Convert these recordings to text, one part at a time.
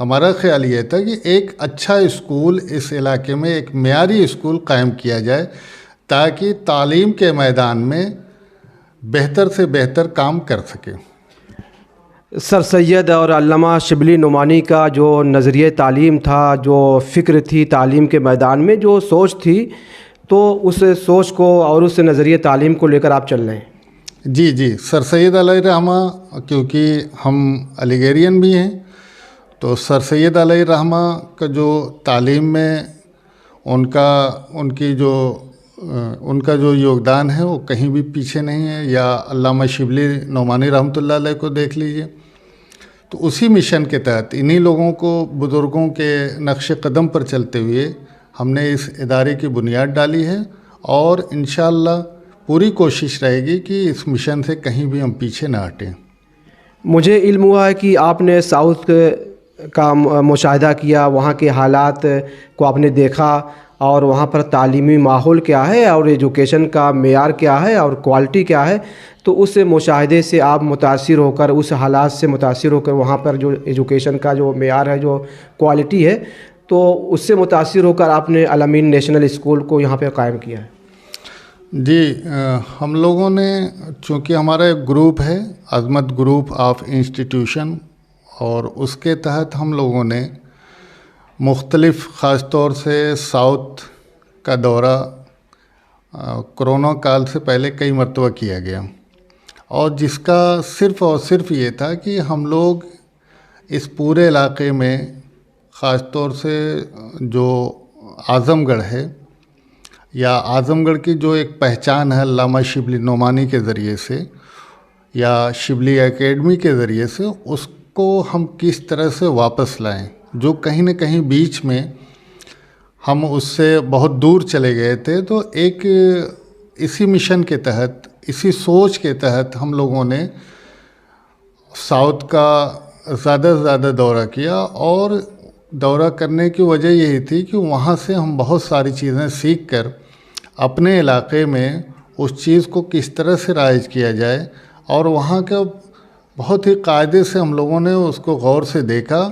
ہمارا خیال یہ تھا کہ ایک اچھا اسکول اس علاقے میں، ایک معیاری اسکول قائم کیا جائے تاکہ تعلیم کے میدان میں بہتر سے بہتر کام کر سکے۔ سر سید اور علامہ شبلی نعمانی کا جو نظریہ تعلیم تھا، جو فکر تھی تعلیم کے میدان میں، جو سوچ تھی، تو اس سوچ کو اور اس نظریہ تعلیم کو لے کر آپ چل رہے ہیں؟ جی سر سید علیہ رحمہ، کیونکہ ہم علی گڑھین بھی ہیں، تو سر سید علیہ رحمہ کا جو تعلیم میں ان کا جو یوگدان ہے وہ کہیں بھی پیچھے نہیں ہے، یا علامہ شبلی نعمانی رحمۃ اللہ علیہ کو دیکھ لیجئے۔ تو اسی مشن کے تحت انہی لوگوں کو، بزرگوں کے نقش قدم پر چلتے ہوئے ہم نے اس ادارے کی بنیاد ڈالی ہے، اور انشاءاللہ پوری کوشش رہے گی کہ اس مشن سے کہیں بھی ہم پیچھے نہ ہٹیں۔ مجھے علم ہوا ہے کہ آپ نے ساؤتھ کا مشاہدہ کیا، وہاں کے حالات کو آپ نے دیکھا، اور وہاں پر تعلیمی ماحول کیا ہے اور ایجوکیشن کا معیار کیا ہے اور کوالٹی کیا ہے، تو اس مشاہدے سے آپ متاثر ہو کر، اس حالات سے متاثر ہو کر، وہاں پر جو ایجوکیشن کا جو معیار ہے، جو کوالٹی ہے، تو اس سے متاثر ہو کر آپ نے الامین نیشنل اسکول کو یہاں پہ قائم کیا ہے۔ جی، ہم لوگوں نے، چونکہ ہمارا ایک گروپ ہے، عظمت گروپ آف انسٹیٹیوشن، اور اس کے تحت ہم لوگوں نے مختلف، خاص طور سے ساؤتھ کا دورہ کرونا کال سے پہلے کئی مرتبہ کیا گیا، اور جس کا صرف اور صرف یہ تھا کہ ہم لوگ اس پورے علاقے میں، خاص طور سے جو اعظم گڑھ ہے، یا اعظم گڑھ کی جو ایک پہچان ہے علامہ شبلی نعمانی کے ذریعے سے یا شبلی اکیڈمی کے ذریعے سے، اس کو ہم کس طرح سے واپس لائیں، جو کہیں نہ کہیں بیچ میں ہم اس سے بہت دور چلے گئے تھے۔ تو ایک اسی مشن کے تحت، اسی سوچ کے تحت ہم لوگوں نے ساؤتھ کا زیادہ سے زیادہ دورہ کیا، اور دورہ کرنے کی وجہ یہی تھی کہ وہاں سے ہم بہت ساری چیزیں سیکھ کر اپنے علاقے میں اس چیز کو کس طرح سے رائج کیا جائے، اور وہاں کا بہت ہی قاعدے سے ہم لوگوں نے اس کو غور سے دیکھا،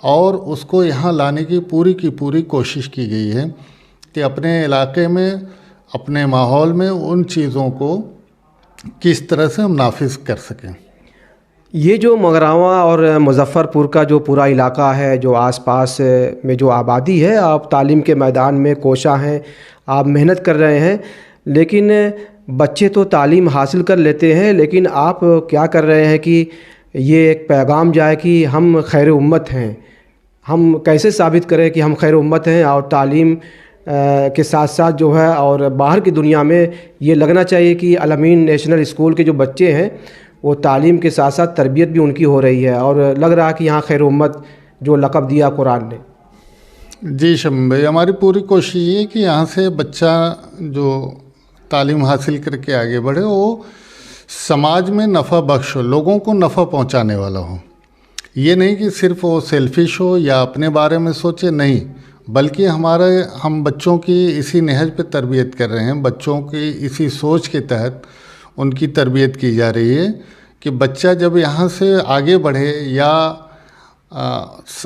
اور اس کو یہاں لانے کی پوری کوشش کی گئی ہے کہ اپنے علاقے میں، اپنے ماحول میں ان چیزوں کو کس طرح سے ہم نافذ کر سکیں۔ یہ جو مغراواں اور مظفر پور کا جو پورا علاقہ ہے، جو آس پاس میں جو آبادی ہے، آپ تعلیم کے میدان میں کوشاں ہیں، آپ محنت کر رہے ہیں، لیکن بچے تو تعلیم حاصل کر لیتے ہیں، لیکن آپ کیا کر رہے ہیں کہ یہ ایک پیغام جائے کہ ہم خیر امت ہیں۔ ہم کیسے ثابت کریں کہ ہم خیر امت ہیں، اور تعلیم کے ساتھ ساتھ جو ہے، اور باہر کی دنیا میں یہ لگنا چاہیے کہ الامین نیشنل اسکول کے جو بچے ہیں، وہ تعلیم کے ساتھ ساتھ تربیت بھی ان کی ہو رہی ہے، اور لگ رہا ہے کہ یہاں خیر امت جو لقب دیا قرآن نے۔ جی شمیم بھائی، ہماری پوری کوشش یہ ہے کہ یہاں سے بچہ جو تعلیم حاصل کر کے آگے بڑھے، وہ سماج میں نفع بخش ہو، لوگوں کو نفع پہنچانے والا ہو۔ یہ نہیں کہ صرف وہ سیلفش ہو یا اپنے بارے میں سوچے، نہیں، بلکہ ہم بچوں کی اسی نہج پہ تربیت کر رہے ہیں، بچوں کی اسی سوچ کے تحت ان کی تربیت کی جا رہی ہے کہ بچہ جب یہاں سے آگے بڑھے یا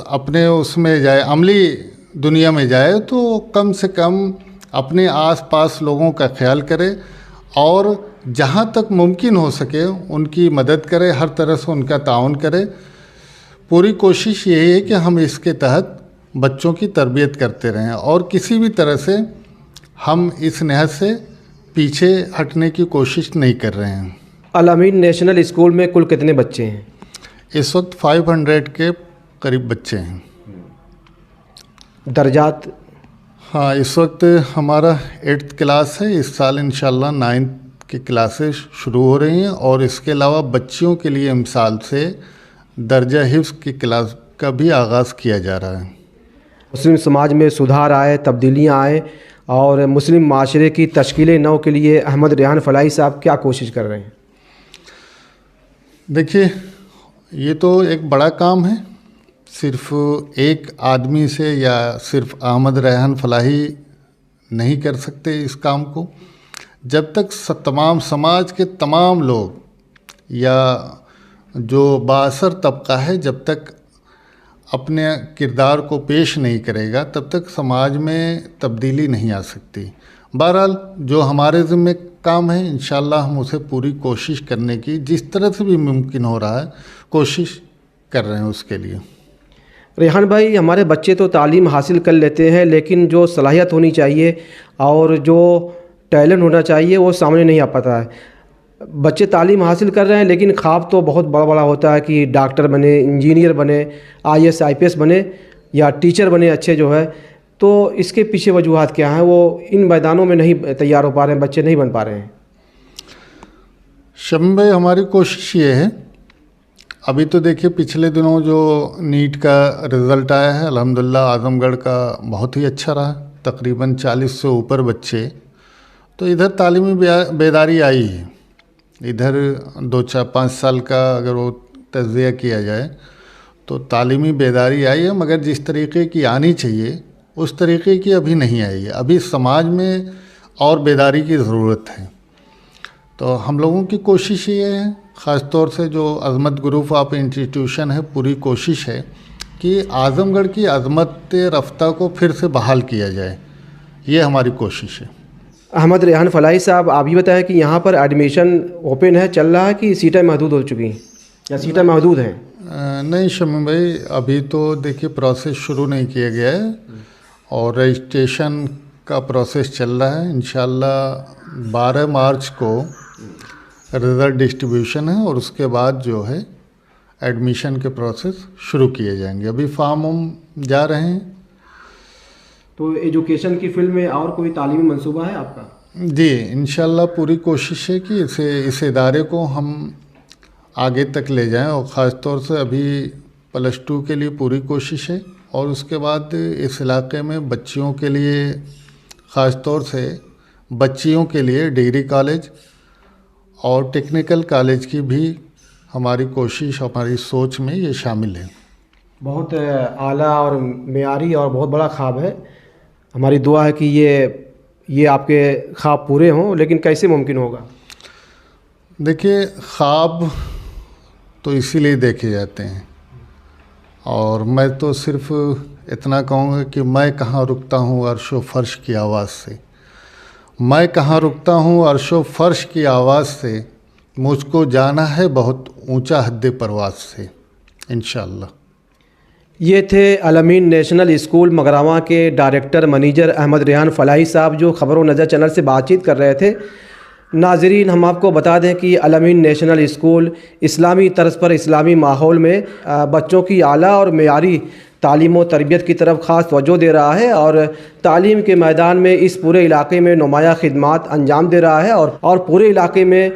اپنے اس میں جائے، عملی دنیا میں جائے، تو کم سے کم اپنے آس پاس لوگوں کا خیال کرے، اور جہاں تک ممکن ہو سکے ان کی مدد کرے، ہر طرح سے ان کا تعاون کرے۔ پوری کوشش یہی ہے کہ ہم اس کے تحت بچوں کی تربیت کرتے رہیں، اور کسی بھی طرح سے ہم اس نہج سے پیچھے ہٹنے کی کوشش نہیں کر رہے ہیں۔ الامین نیشنل اسکول میں کل کتنے بچے ہیں؟ اس وقت 500 کے قریب بچے ہیں۔ درجات؟ ہاں، اس وقت ہمارا 8th کلاس ہے، اس سال انشاءاللہ 9th کی کلاسیں شروع ہو رہی ہیں، اور اس کے علاوہ بچیوں کے لیے امسال سے درجہ حفظ کی کلاس کا بھی آغاز کیا جا رہا ہے۔ مسلم سماج میں سدھار آئے، تبدیلیاں آئیں، اور مسلم معاشرے کی تشکیل نو کے لیے احمد ریحان فلاحی صاحب کیا کوشش کر رہے ہیں؟ دیکھیے، یہ تو ایک بڑا کام ہے، صرف ایک آدمی سے یا صرف احمد ریحان فلاحی نہیں کر سکتے اس کام کو۔ جب تک تمام سماج کے تمام لوگ یا جو بااثر طبقہ ہے، جب تک اپنے کردار کو پیش نہیں کرے گا تب تک سماج میں تبدیلی نہیں آ سکتی۔ بہرحال جو ہمارے ذمہ کام ہے انشاءاللہ ہم اسے پوری کوشش کرنے کی جس طرح سے بھی ممکن ہو رہا ہے کوشش کر رہے ہیں اس کے لیے۔ ریحان بھائی، ہمارے بچے تو تعلیم حاصل کر لیتے ہیں لیکن جو صلاحیت ہونی چاہیے اور جو ٹیلنٹ ہونا چاہیے وہ سامنے نہیں آ پاتا ہے۔ بچے تعلیم حاصل کر رہے ہیں لیکن خواب تو بہت بڑا بڑا ہوتا ہے کہ ڈاکٹر بنے، انجینئر بنے، IAS IPS بنے یا ٹیچر بنے اچھے جو ہے، تو اس کے پیچھے وجوہات کیا ہیں؟ وہ ان میدانوں میں نہیں تیار ہو پا رہے ہیں، بچے نہیں بن پا رہے ہیں۔ شمیم بھائی، ہماری کوشش یہ ہے، ابھی تو دیکھیے پچھلے دنوں جو نیٹ کا رزلٹ آیا ہے الحمدللہ اعظم گڑھ کا بہت ہی اچھا رہا، تقریباً 40 سے اوپر بچے، تو ادھر تعلیمی بیداری آئی ہے۔ ادھر 2-4-5 سال کا اگر وہ تجزیہ کیا جائے تو تعلیمی بیداری آئی ہے، مگر جس طریقے کی آنی چاہیے اس طریقے کی ابھی نہیں آئی ہے۔ ابھی سماج میں اور بیداری کی ضرورت ہے۔ تو ہم لوگوں کی کوشش یہ ہے، خاص طور سے جو عظمت گروپ آف انسٹیٹیوشن ہے، پوری کوشش ہے کہ اعظم گڑھ کی عظمت رفتہ کو پھر سے بحال کیا جائے، یہ ہماری کوشش ہے۔ احمد ریحان فلاحی صاحب، آپ یہ بتائیں کہ یہاں پر ایڈمیشن اوپن ہے، چل رہا ہے کہ سیٹیں محدود ہو چکی ہیں یا سیٹیں محدود ہیں؟ نہیں شمیم بھائی، ابھی تو دیکھیے پروسیس شروع نہیں کیا گیا ہے اور رجسٹریشن کا پروسیس چل رہا ہے۔ انشاءاللہ 12 مارچ کو رزلٹ ڈسٹریبیوشن ہے اور اس کے بعد جو ہے ایڈمیشن کے پروسیس شروع کیے جائیں گے۔ ابھی فارم ہم جا رہے ہیں۔ تو ایجوکیشن کی فیلڈ میں اور کوئی تعلیمی منصوبہ ہے آپ کا؟ جی انشاءاللہ پوری کوشش ہے کہ اس ادارے کو ہم آگے تک لے جائیں، اور خاص طور سے ابھی +2 کے لیے پوری کوشش ہے، اور اس کے بعد اس علاقے میں بچیوں کے لیے، خاص طور سے بچیوں کے لیے ڈگری کالج اور ٹیکنیکل کالج کی بھی ہماری کوشش، ہماری سوچ میں یہ شامل ہے۔ بہت اعلیٰ اور معیاری اور بہت بڑا خواب ہے۔ ہماری دعا ہے کہ یہ آپ کے خواب پورے ہوں، لیکن کیسے ممکن ہوگا؟ دیکھیے خواب تو اسی لیے دیکھے جاتے ہیں، اور میں تو صرف اتنا کہوں گا کہ میں کہاں رکتا ہوں عرش و فرش کی آواز سے، میں کہاں رکتا ہوں عرش و فرش کی آواز سے، مجھ کو جانا ہے بہت اونچا حد پرواز سے، انشاءاللہ۔ یہ تھے الامین نیشنل اسکول مغراواں کے ڈائریکٹر منیجر احمد ریحان فلاحی صاحب، جو خبر و نظر چینل سے بات چیت کر رہے تھے۔ ناظرین، ہم آپ کو بتا دیں کہ الامین نیشنل اسکول اسلامی طرز پر اسلامی ماحول میں بچوں کی اعلیٰ اور معیاری تعلیم و تربیت کی طرف خاص توجہ دے رہا ہے، اور تعلیم کے میدان میں اس پورے علاقے میں نمایاں خدمات انجام دے رہا ہے، اور پورے علاقے میں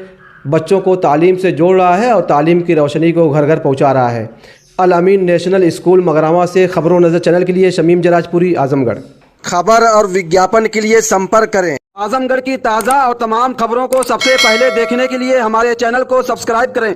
بچوں کو تعلیم سے جوڑ رہا ہے اور تعلیم کی روشنی کو گھر گھر پہنچا رہا ہے۔ الامین نیشنل اسکول مغراواں سے خبر و نظر چینل کے لیے شمیم جراج پوری، اعظم گڑھ۔ خبر اور وگیاپن کے لیے سمپرک کریں۔ اعظم گڑھ کی تازہ اور تمام خبروں کو سب سے پہلے دیکھنے کے لیے ہمارے چینل کو سبسکرائب کریں۔